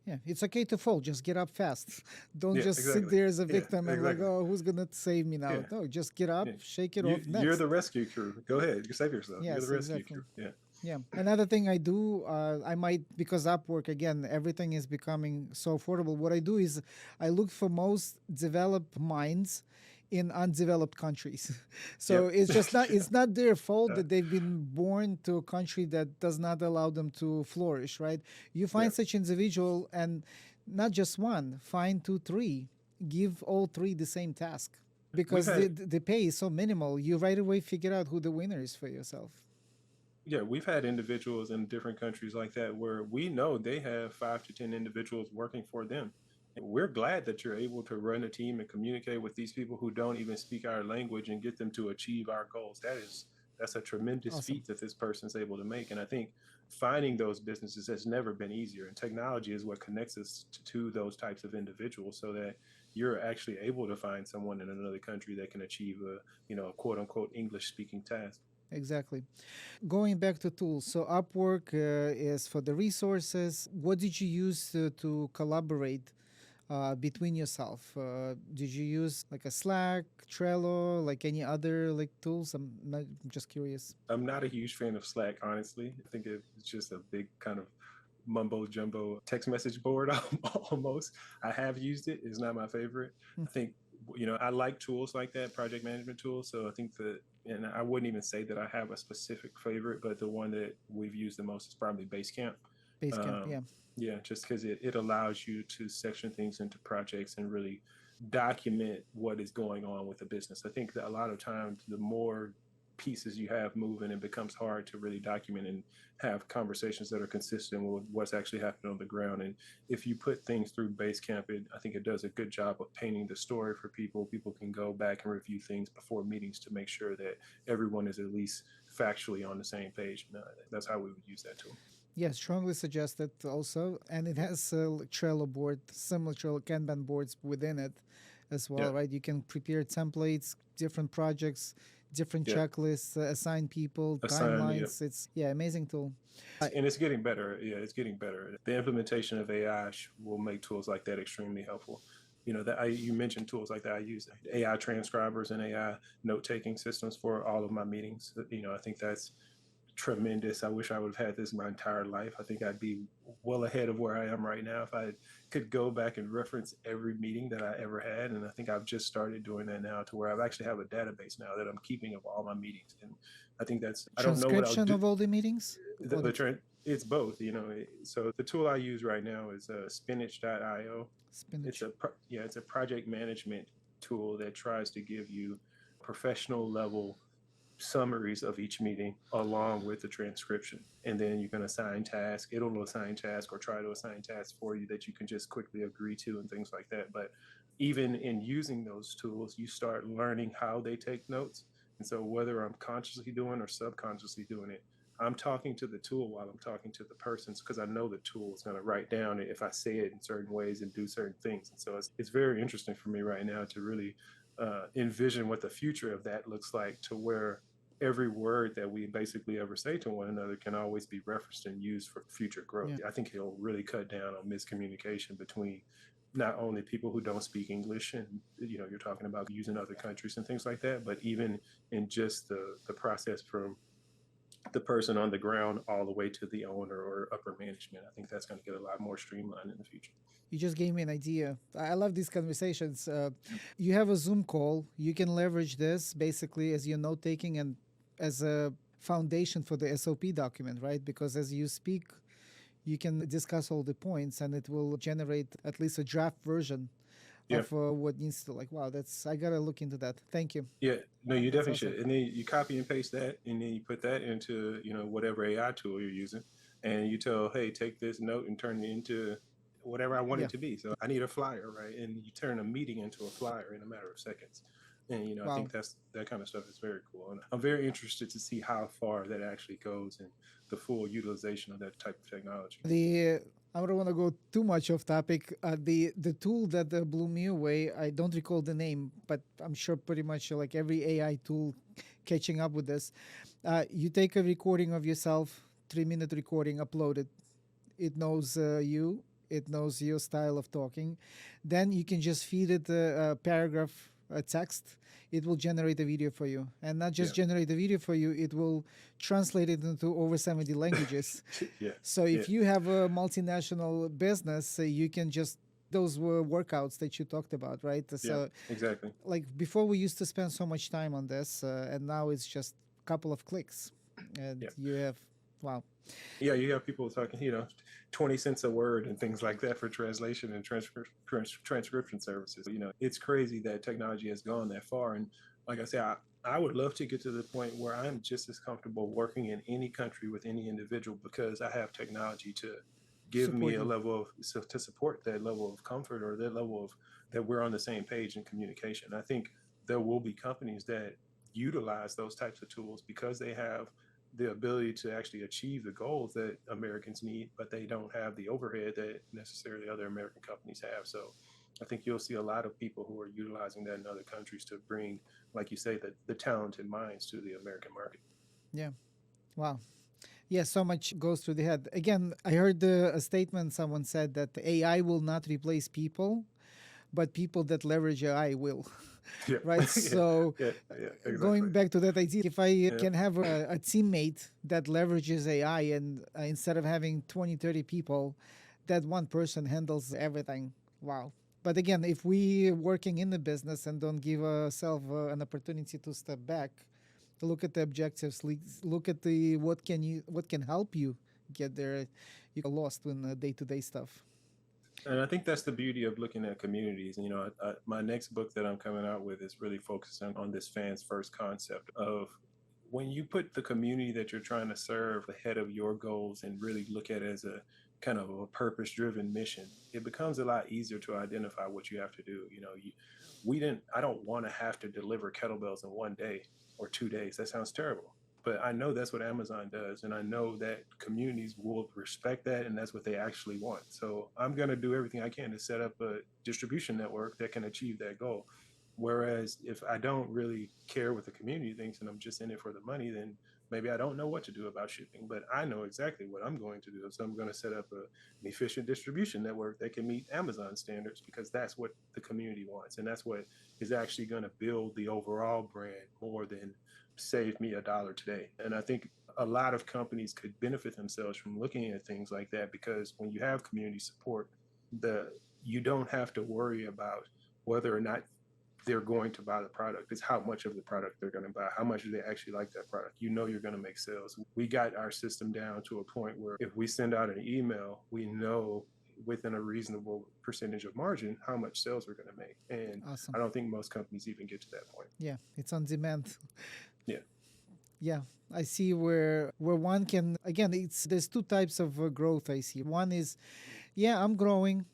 Yeah, it's okay to fall. Just get up fast. Don't Yeah, just sit exactly. there as a Yeah, victim and like, exactly. oh, who's gonna save me now? Yeah, No, just get up, yeah. shake it off. You're Next. the rescue crew. Go ahead, you save yourself. You're Yes, the rescue exactly. crew. Yeah. Yeah. Another thing I do, I might, because Upwork, again, everything is becoming so affordable. What I do is I look for most developed minds in undeveloped countries. So Yep. it's just not, Yeah. it's not their fault that they've been born to a country that does not allow them to flourish, right? You find Yep. such individual, and not just one, find two, three, give all three the same task. We've Because had the pay is so minimal, you right away figure out who the winner is for yourself. Yeah, we've had individuals in different countries like that where we know they have 5 to 10 individuals working for them. And we're glad that you're able to run a team and communicate with these people who don't even speak our language and get them to achieve our goals. That's a tremendous Awesome. feat that this person's able to make. And I think finding those businesses has never been easier. And technology is what connects us to those types of individuals so that you're actually able to find someone in another country that can achieve a quote unquote English speaking task. Exactly. Going back to tools, so Upwork is for the resources. What did you use to collaborate between yourself? Did you use like a Slack, Trello, like any other like tools? I'm just curious. I'm not a huge fan of Slack, honestly. I think it's just a big kind of mumbo jumbo text message board almost. I have used it. It's not my favorite. Hmm. I think, I like tools like that, project management tools. So I think and I wouldn't even say that I have a specific favorite, but the one that we've used the most is probably Basecamp. Basecamp, yeah. Yeah, just because it allows you to section things into projects and really document what is going on with the business. I think that a lot of times the more pieces you have moving, it becomes hard to really document and have conversations that are consistent with what's actually happening on the ground. And if you put things through Basecamp, I think it does a good job of painting the story for people. People can go back and review things before meetings to make sure that everyone is at least factually on the same page. That's how we would use that tool. Yes, strongly suggested also. And it has a Trello board, similar Trello Kanban boards within it as well, Yeah. right? You can prepare templates, different projects, different Yeah. checklists, assign people, timelines. It's, amazing tool. And it's getting better. Yeah, it's getting better. The implementation of AI will make tools like that extremely helpful. You mentioned tools like that. I use AI transcribers and AI note-taking systems for all of my meetings. I think that's tremendous. I wish I would have had this my entire life. I think I'd be well ahead of where I am right now if I could go back and reference every meeting that I ever had. And I think I've just started doing that now to where I actually have a database now that I'm keeping of all my meetings. And I think I don't know what I'll Transcription do. of all the meetings? It's both, So the tool I use right now is spinach.io. Spinach. It's a project management tool that tries to give you professional level summaries of each meeting along with the transcription, and then you can assign tasks. It'll assign tasks or try to assign tasks for you that you can just quickly agree to and things like that. But even in using those tools, you start learning how they take notes. And so whether I'm consciously doing or subconsciously doing it, I'm talking to the tool while I'm talking to the person because I know the tool is going to write down if I say it in certain ways and do certain things. And so it's very interesting for me right now to really envision what the future of that looks like, to where every word that we basically ever say to one another can always be referenced and used for future growth. Yeah. I think it'll really cut down on miscommunication between not only people who don't speak English and, you're talking about using other countries and things like that, but even in just the process from the person on the ground all the way to the owner or upper management. I think that's going to get a lot more streamlined in the future. You just gave me an idea. I love these conversations. You have a Zoom call. You can leverage this basically as your note taking and as a foundation for the SOP document, right? Because as you speak, you can discuss all the points and it will generate at least a draft version Yeah. of what needs to, like, wow, that's, I gotta look into that. Thank you. Yeah, no, you That's definitely awesome. should. And then you copy and paste that, and then you put that into, whatever AI tool you're using, and you tell, hey, take this note and turn it into whatever I want Yeah. it to be. So I need a flyer, right? And you turn a meeting into a flyer in a matter of seconds. And I Wow. think that kind of stuff is very cool. And I'm very interested to see how far that actually goes and the full utilization of that type of technology. I don't want to go too much off topic. The tool that blew me away, I don't recall the name, but I'm sure pretty much like every AI tool catching up with this. You take a recording of yourself, 3-minute recording, upload it. It knows you. It knows your style of talking. Then you can just feed it a paragraph, a text. It will generate a video for you, and not just generate a video for you. It will translate it into over 70 languages. Yeah. So if you have a multinational business, you can just those were workouts that you talked about, right? So exactly. like before, we used to spend so much time on this, and now it's just a couple of clicks, and you have wow. Yeah, you have people talking, 20 cents a word and things like that for translation and transcription services. It's crazy that technology has gone that far. And like I say, I would love to get to the point where I'm just as comfortable working in any country with any individual because I have technology to give me a level of, to support that level of comfort or that level of, that we're on the same page in communication. I think there will be companies that utilize those types of tools because they have the ability to actually achieve the goals that Americans need, but they don't have the overhead that necessarily other American companies have. So I think you'll see a lot of people who are utilizing that in other countries to bring, like you say, the talented minds to the American market. Yeah. Wow. Yeah, so much goes through the head. Again, I heard a statement someone said that the AI will not replace people, but people that leverage AI will. Yeah. Right? So exactly. going back to that idea, if I can have a teammate that leverages AI and instead of having 20, 30 people, that one person handles everything. Wow. But again, if we working in the business and don't give ourselves an opportunity to step back, look at the objectives, look at the what can help you get there, you get lost in day-to-day stuff. And I think that's the beauty of looking at communities. And, my next book that I'm coming out with is really focusing on this fans first concept of when you put the community that you're trying to serve ahead of your goals and really look at it as a kind of a purpose driven mission, it becomes a lot easier to identify what you have to do. I don't want to have to deliver kettlebells in 1 day or 2 days. That sounds terrible. But I know that's what Amazon does. And I know that communities will respect that. And that's what they actually want. So I'm going to do everything I can to set up a distribution network that can achieve that goal. Whereas if I don't really care what the community thinks and I'm just in it for the money, then maybe I don't know what to do about shipping, but I know exactly what I'm going to do. So I'm going to set up an efficient distribution network that can meet Amazon standards because that's what the community wants. And that's what is actually going to build the overall brand more than save me $1 today. And I think a lot of companies could benefit themselves from looking at things like that because when you have community support, you don't have to worry about whether or not they're going to buy the product. It's how much of the product they're going to buy. How much do they actually like that product? You're going to make sales. We got our system down to a point where if we send out an email, we know within a reasonable percentage of margin how much sales we're going to make. And awesome. I don't think most companies even get to that point. Yeah, it's on demand. Yeah. Yeah, I see where one can, again, there's two types of growth I see. One is, yeah, I'm growing.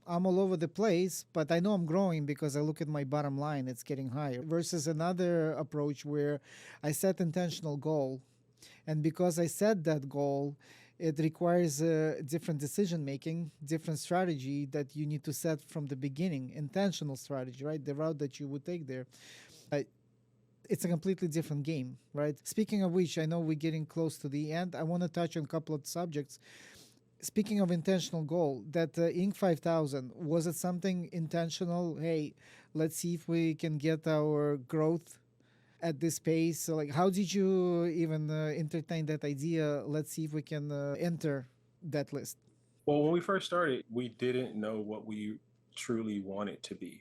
I'm all over the place, but I know I'm growing because I look at my bottom line, it's getting higher. Versus another approach where I set intentional goal. And because I set that goal, it requires different decision making, different strategy that you need to set from the beginning, intentional strategy, right? The route that you would take there. It's a completely different game, right? Speaking of which, I know we're getting close to the end. I want to touch on a couple of subjects. Speaking of intentional goal, that Inc. 5000, was it something intentional? Hey, let's see if we can get our growth at this pace. So, like, how did you even entertain that idea? Let's see if we can enter that list. Well, when we first started, we didn't know what we truly want it to be.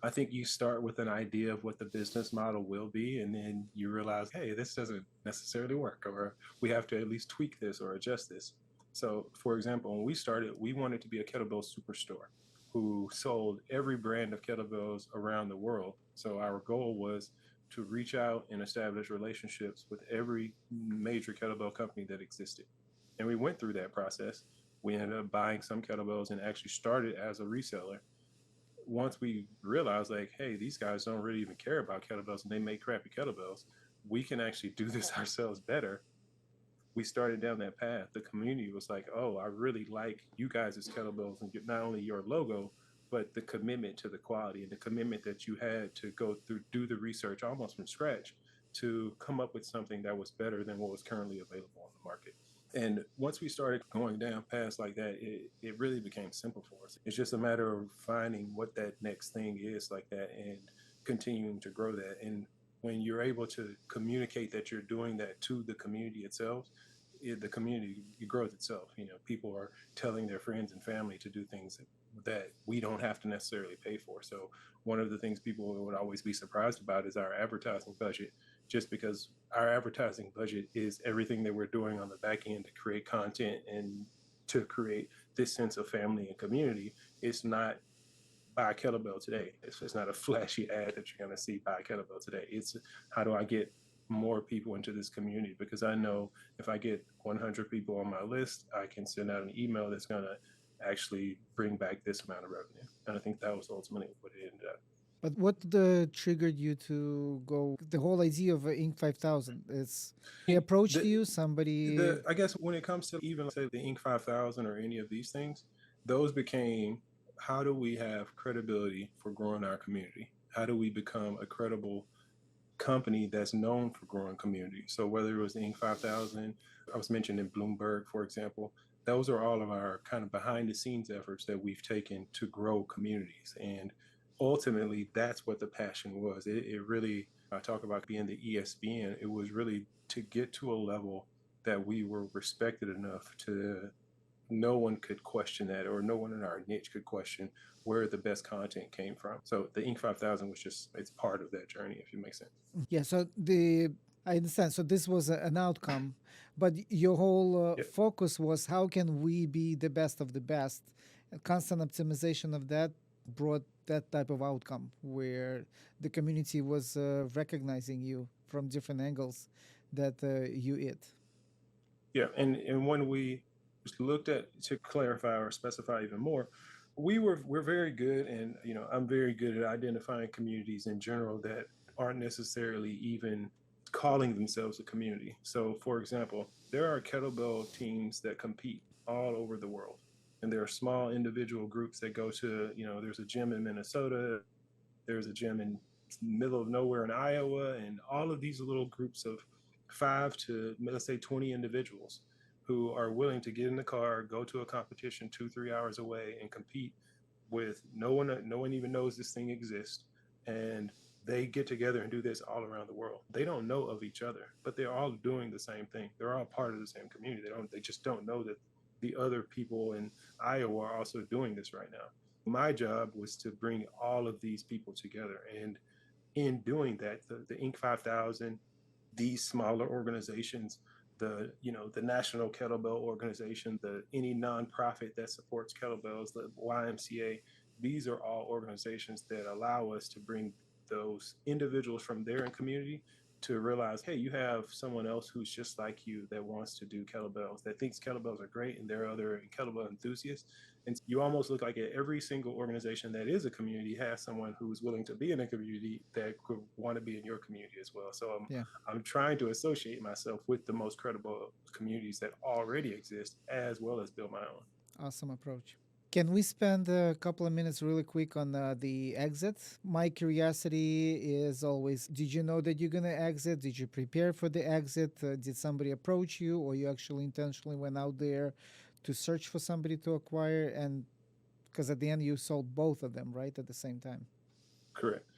I think you start with an idea of what the business model will be, and then you realize, hey, this doesn't necessarily work, or we have to at least tweak this or adjust this. So, for example, when we started, we wanted to be a kettlebell superstore who sold every brand of kettlebells around the world. So our goal was to reach out and establish relationships with every major kettlebell company that existed. And we went through that process. We ended up buying some kettlebells and actually started as a reseller. Once we realized, like, hey, these guys don't really even care about kettlebells and they make crappy kettlebells, we can actually do this ourselves better. We started down that path. The community was like, oh, I really like you guys as kettlebells, and not only your logo, but the commitment to the quality and the commitment that you had to go through, do the research almost from scratch to come up with something that was better than what was currently available on the market. And once we started going down paths like that, it really became simple for us. It's just a matter of finding what that next thing is like that and continuing to grow that. And when you're able to communicate that you're doing that to the community itself, the community grows itself. People are telling their friends and family to do things that we don't have to necessarily pay for. So one of the things people would always be surprised about is our advertising budget, just because our advertising budget is everything that we're doing on the back end to create content and to create this sense of family and community. It's not buy a kettlebell today. It's not a flashy ad that you're going to see, buy a kettlebell today. It's how do I get more people into this community? Because I know if I get 100 people on my list, I can send out an email that's going to actually bring back this amount of revenue. And I think that was ultimately what it ended up. But what triggered you to go? The whole idea of Inc. 5000 is he approached The, you, somebody. I guess when it comes to even say the Inc. 5000 or any of these things, those became, how do we have credibility for growing our community? How do we become a credible company that's known for growing community? So whether it was the Inc. 5000, I was mentioned in Bloomberg, for example, those are all of our kind of behind the scenes efforts that we've taken to grow communities. And ultimately, that's what the passion was. It really, I talk about being the ESPN, it was really to get to a level that we were respected enough to no one could question that, or no one in our niche could question where the best content came from. So the Inc. 5000 was just, it's part of that journey, if it makes sense. Yeah, so I understand. So this was an outcome, but your whole Yep. focus was how can we be the best of the best? And constant optimization of that brought that type of outcome where the community was recognizing you from different angles that you it. Yeah. And when we looked at, to clarify or specify even more, we're very good, and I'm very good at identifying communities in general that aren't necessarily even calling themselves a community. So for example, there are kettlebell teams that compete all over the world, and there are small individual groups that go to, there's a gym in Minnesota, there's a gym in middle of nowhere in Iowa, and all of these little groups of 5 to, let's say, 20 individuals who are willing to get in the car, go to a competition 2-3 hours away, and compete with no one. No one even knows this thing exists, and they get together and do this all around the world. They don't know of each other, but they're all doing the same thing. They're all part of the same community. They just don't know that the other people in Iowa are also doing this right now. My job was to bring all of these people together, and in doing that, the Inc. 5000, these smaller organizations, the National Kettlebell Organization, the any nonprofit that supports kettlebells, the YMCA, these are all organizations that allow us to bring those individuals from their community to realize, hey, you have someone else who's just like you that wants to do kettlebells, that thinks kettlebells are great, and there are other kettlebell enthusiasts. And you almost look like every single organization that is a community has someone who's willing to be in a community that could want to be in your community as well. So Yeah, I'm trying to associate myself with the most credible communities that already exist, as well as build my own. awesome approach. Can we spend a couple of minutes really quick on the exit? My curiosity is always, did you know that you're going to exit? Did you prepare for the exit? Did somebody approach you, or you actually intentionally went out there to search for somebody to acquire? And because at the end you sold both of them, right, at the same time. Correct.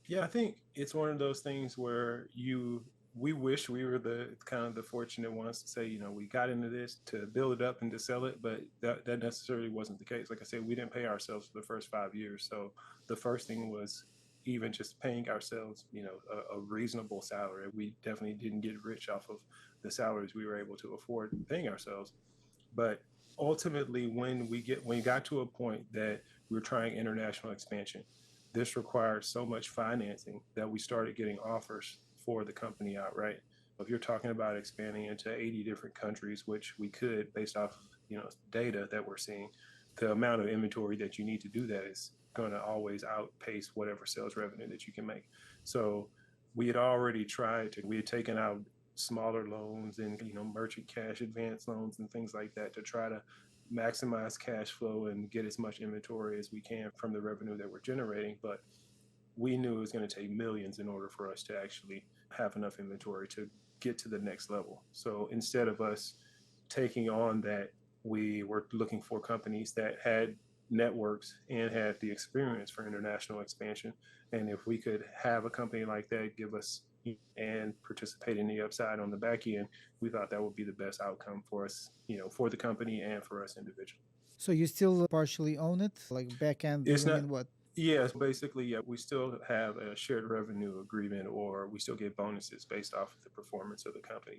Yeah, I think it's one of those things where you we wish we were the kind of the fortunate ones to say, we got into this to build it up and to sell it, but that necessarily wasn't the case. Like I said, we didn't pay ourselves for the first 5 years. So the first thing was even just paying ourselves, a reasonable salary. We definitely didn't get rich off of the salaries we were able to afford paying ourselves. But ultimately, when we got to a point that we were trying international expansion, this required so much financing that we started getting offers for the company outright. If you're talking about expanding into 80 different countries, which we could based off data that we're seeing, the amount of inventory that you need to do that is going to always outpace whatever sales revenue that you can make. So we had already we had taken out smaller loans and merchant cash advance loans and things like that to try to maximize cash flow and get as much inventory as we can from the revenue that we're generating. But we knew it was going to take millions in order for us to actually have enough inventory to get to the next level. So instead of us taking on that, we were looking for companies that had networks and had the experience for international expansion. And if we could have a company like that give us and participate in the upside on the back end, we thought that would be the best outcome for us, for the company and for us individually. So you still partially own it, like back end, It's you not, mean what? yes, basically, yeah, we still have a shared revenue agreement, or we still get bonuses based off of the performance of the company.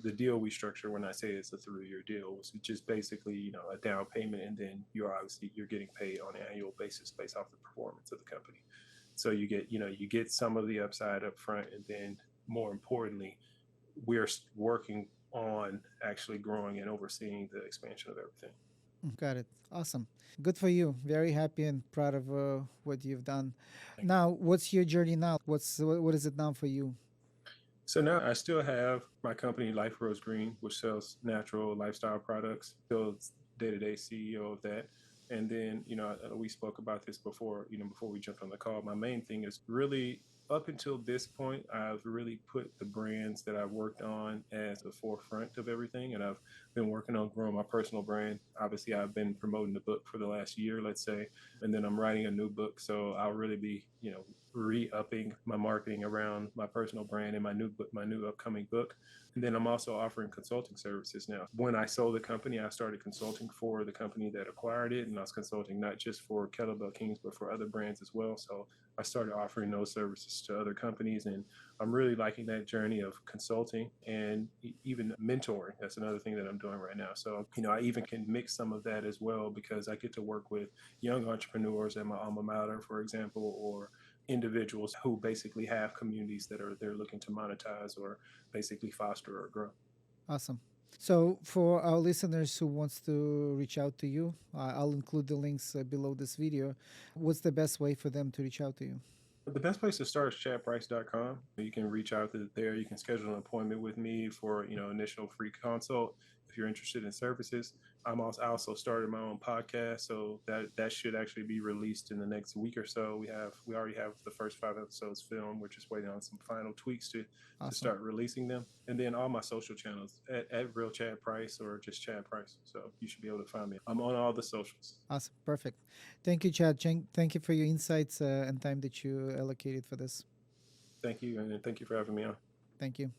The deal we structure, when I say it's a 3-year deal, was just basically, a down payment, and then you're getting paid on an annual basis based off the performance of the company. So you get some of the upside up front, and then more importantly, we're working on actually growing and overseeing the expansion of everything. Got it. Awesome. Good for you. Very happy and proud of what you've done. Thank you. Now, what's your journey now? What is it now for you? So now I still have my company, Life Grows Green, which sells natural lifestyle products. Still day-to-day CEO of that. And then, we spoke about this before, before we jumped on the call. My main thing is really, up until this point, I've really put the brands that I've worked on as the forefront of everything. And I've been working on growing my personal brand. Obviously, I've been promoting the book for the last year, let's say, and then I'm writing a new book. So I'll really be, re-upping my marketing around my personal brand and my new upcoming book. And then I'm also offering consulting services now. When I sold the company, I started consulting for the company that acquired it, and I was consulting not just for Kettlebell Kings, but for other brands as well. So I started offering those services to other companies, and I'm really liking that journey of consulting and even mentoring. That's another thing that I'm doing right now. So, I even can mix some of that as well, because I get to work with young entrepreneurs at my alma mater, for example, or individuals who basically have communities that they're looking to monetize or basically foster or grow. Awesome. So for our listeners who wants to reach out to you, I'll include the links below this video. What's the best way for them to reach out to you? The best place to start is chadprice.com. You can reach out there. You can schedule an appointment with me for initial free consult if you're interested in services. I also started my own podcast, so that should actually be released in the next week or so. We already have the first 5 episodes filmed. We're just waiting on some final tweaks to start releasing them. And then all my social channels at Real Chad Price or just Chad Price. So you should be able to find me. I'm on all the socials. Awesome. Perfect. Thank you, Chad. Thank you for your insights and time that you allocated for this. Thank you, and thank you for having me on. Thank you.